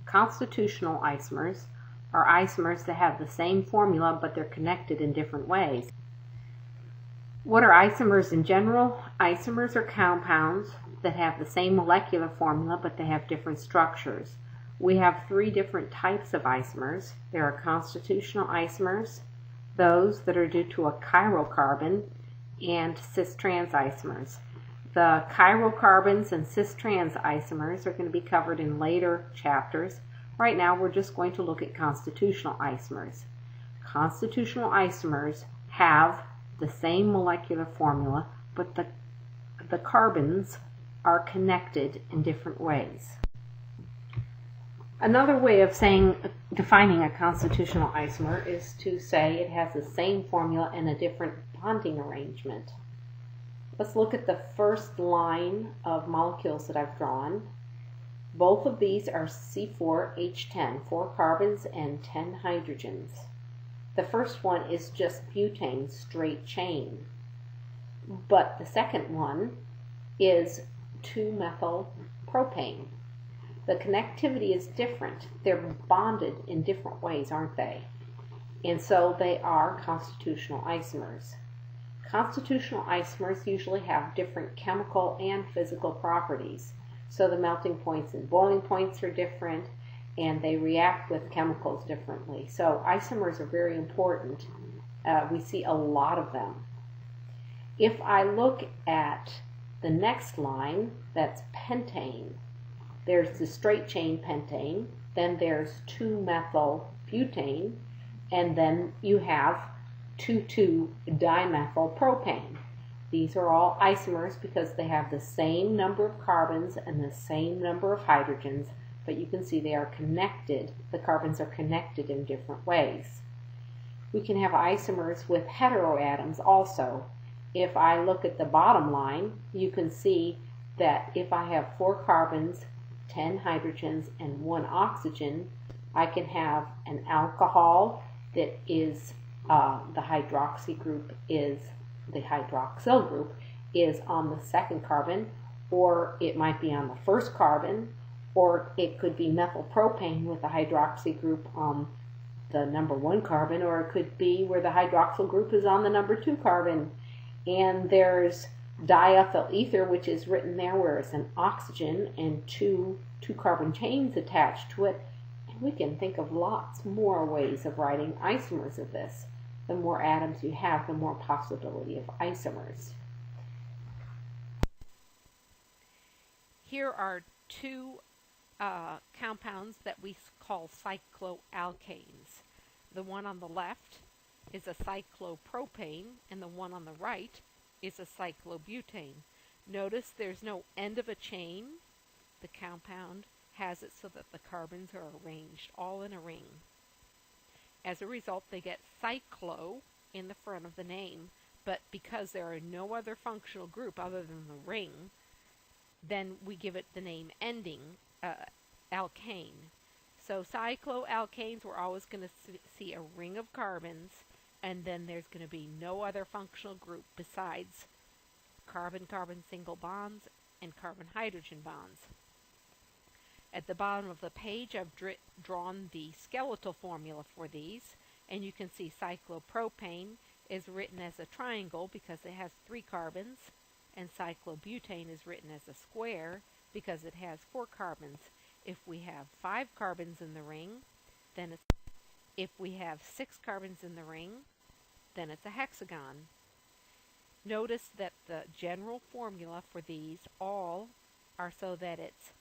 Constitutional isomers are isomers that have the same formula but they're connected in different ways. What are isomers in general? Isomers are compounds that have the same molecular formula but they have different structures. We have three different types of isomers. There are constitutional isomers, those that are due to a chiral carbon, and cis-trans isomers. The chiral carbons and cis-trans isomers are going to be covered in later chapters. Right now we're just going to look at constitutional isomers. Constitutional isomers have the same molecular formula, but the carbons are connected in different ways. Another way of defining a constitutional isomer is to say it has the same formula and a different bonding arrangement. Let's look at the first line of molecules that I've drawn. Both of these are C4H10, 4 carbons and 10 hydrogens. The first one is just butane, straight chain. But the second one is 2-methylpropane. The connectivity is different. They're bonded in different ways, aren't they? And so they are constitutional isomers. Constitutional isomers usually have different chemical and physical properties. So the melting points and boiling points are different, and they react with chemicals differently. So isomers are very important. We see a lot of them. If I look at the next line, that's pentane. There's the straight chain pentane, then there's 2-methylbutane, and then you have 2,2-dimethylpropane. These are all isomers because they have the same number of carbons and the same number of hydrogens, but you can see they are connected. The carbons are connected in different ways. We can have isomers with heteroatoms also. If I look at the bottom line, you can see that if I have 4 carbons, 10 hydrogens, and 1 oxygen, I can have an alcohol that is the hydroxyl group is on the second carbon, or it might be on the first carbon, or it could be methylpropane with the hydroxy group on the number 1 carbon, or it could be where the hydroxyl group is on the number 2 carbon. And there's diethyl ether, which is written there where it's an oxygen and two carbon chains attached to it. And we can think of lots more ways of writing isomers of this. The more atoms you have, the more possibility of isomers. Here are 2 compounds that we call cycloalkanes. The one on the left is a cyclopropane, and the one on the right is a cyclobutane. Notice there's no end of a chain. The compound has it so that the carbons are arranged all in a ring. As a result, they get cyclo in the front of the name, but because there are no other functional group other than the ring, then we give it the name ending alkane. So cycloalkanes, we're always going to see a ring of carbons, and then there's going to be no other functional group besides carbon-carbon single bonds and carbon-hydrogen bonds. At the bottom of the page, I've drawn the skeletal formula for these, and you can see cyclopropane is written as a triangle because it has 3 carbons, and cyclobutane is written as a square because it has 4 carbons. If we have 5 carbons in the ring, then it's if we have 6 carbons in the ring, then it's a hexagon. Notice that the general formula for these all are so that it's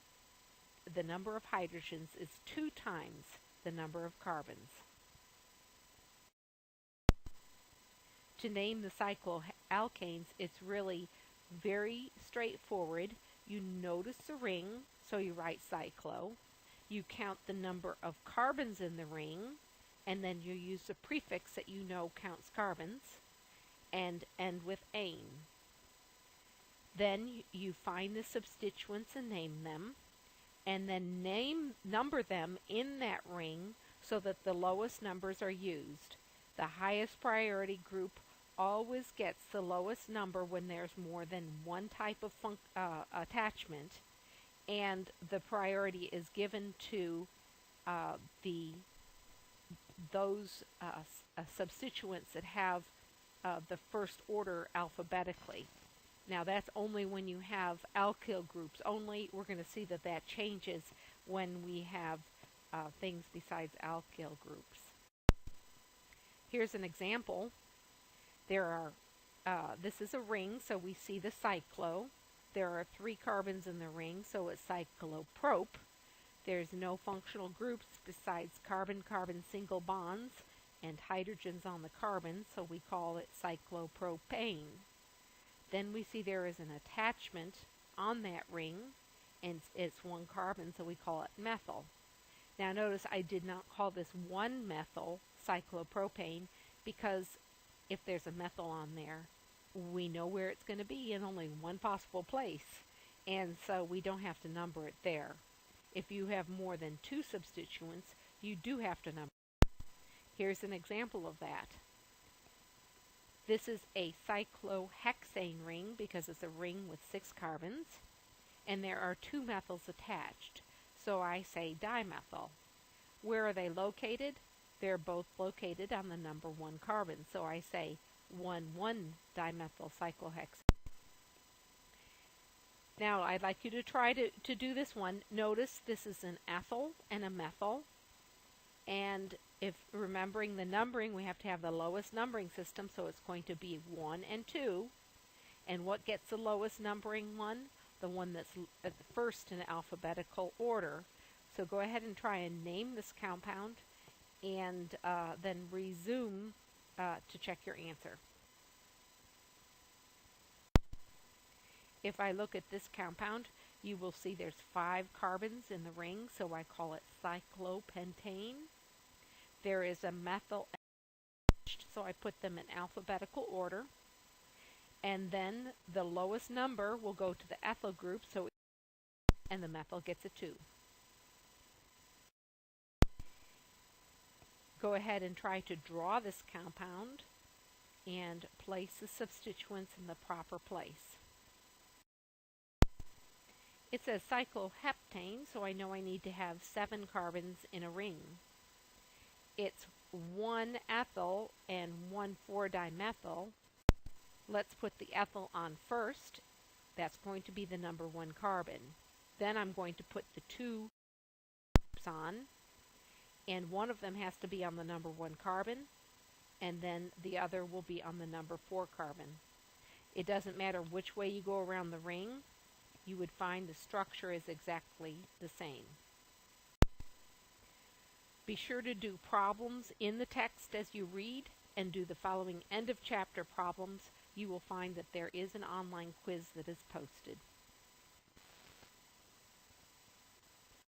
the number of hydrogens is 2 times the number of carbons. To name the cycloalkanes, it's really very straightforward. You notice the ring, so you write cyclo. You count the number of carbons in the ring, and then you use the prefix that you know counts carbons, and end with ane. Then you find the substituents and name them, and then number them in that ring so that the lowest numbers are used. The highest priority group always gets the lowest number when there's more than one type of attachment, and the priority is given to those substituents that have the first order alphabetically. Now that's only when you have alkyl groups only. We're going to see that that changes when we have things besides alkyl groups. Here's an example. There are this is a ring, so we see the cyclo. There are 3 carbons in the ring, so it's cycloprop. There's no functional groups besides carbon-carbon single bonds and hydrogens on the carbon, so we call it cyclopropane. Then we see there is an attachment on that ring, and it's 1 carbon, so we call it methyl. Now notice I did not call this 1-methyl cyclopropane because if there's a methyl on there, we know where it's going to be in only one possible place, and so we don't have to number it there. If you have more than 2 substituents, you do have to number it. Here's an example of that. This is a cyclohexane ring because it's a ring with 6 carbons, and there are 2 methyls attached, so I say dimethyl. Where are they located? They're both located on the number 1 carbon, so I say 1,1-dimethyl cyclohexane. Now I'd like you to try to do this one. Notice this is an ethyl and a methyl, and if remembering the numbering, we have to have the lowest numbering system, so it's going to be 1 and 2. And what gets the lowest numbering one? The one that's at the first in alphabetical order. So go ahead and try and name this compound, and then resume to check your answer. If I look at this compound, you will see there's 5 carbons in the ring, so I call it cyclopentane. There is a methyl attached, so I put them in alphabetical order. And then the lowest number will go to the ethyl group, and the methyl gets a 2. Go ahead and try to draw this compound and place the substituents in the proper place. It says cycloheptane, so I know I need to have 7 carbons in a ring. It's 1 ethyl and 1,4-dimethyl. Let's put the ethyl on first. That's going to be the number 1 carbon. Then I'm going to put the 2 on, and one of them has to be on the number 1 carbon, and then the other will be on the number 4 carbon. It doesn't matter which way you go around the ring, you would find the structure is exactly the same. Be sure to do problems in the text as you read, and do the following end of chapter problems. You will find that there is an online quiz that is posted.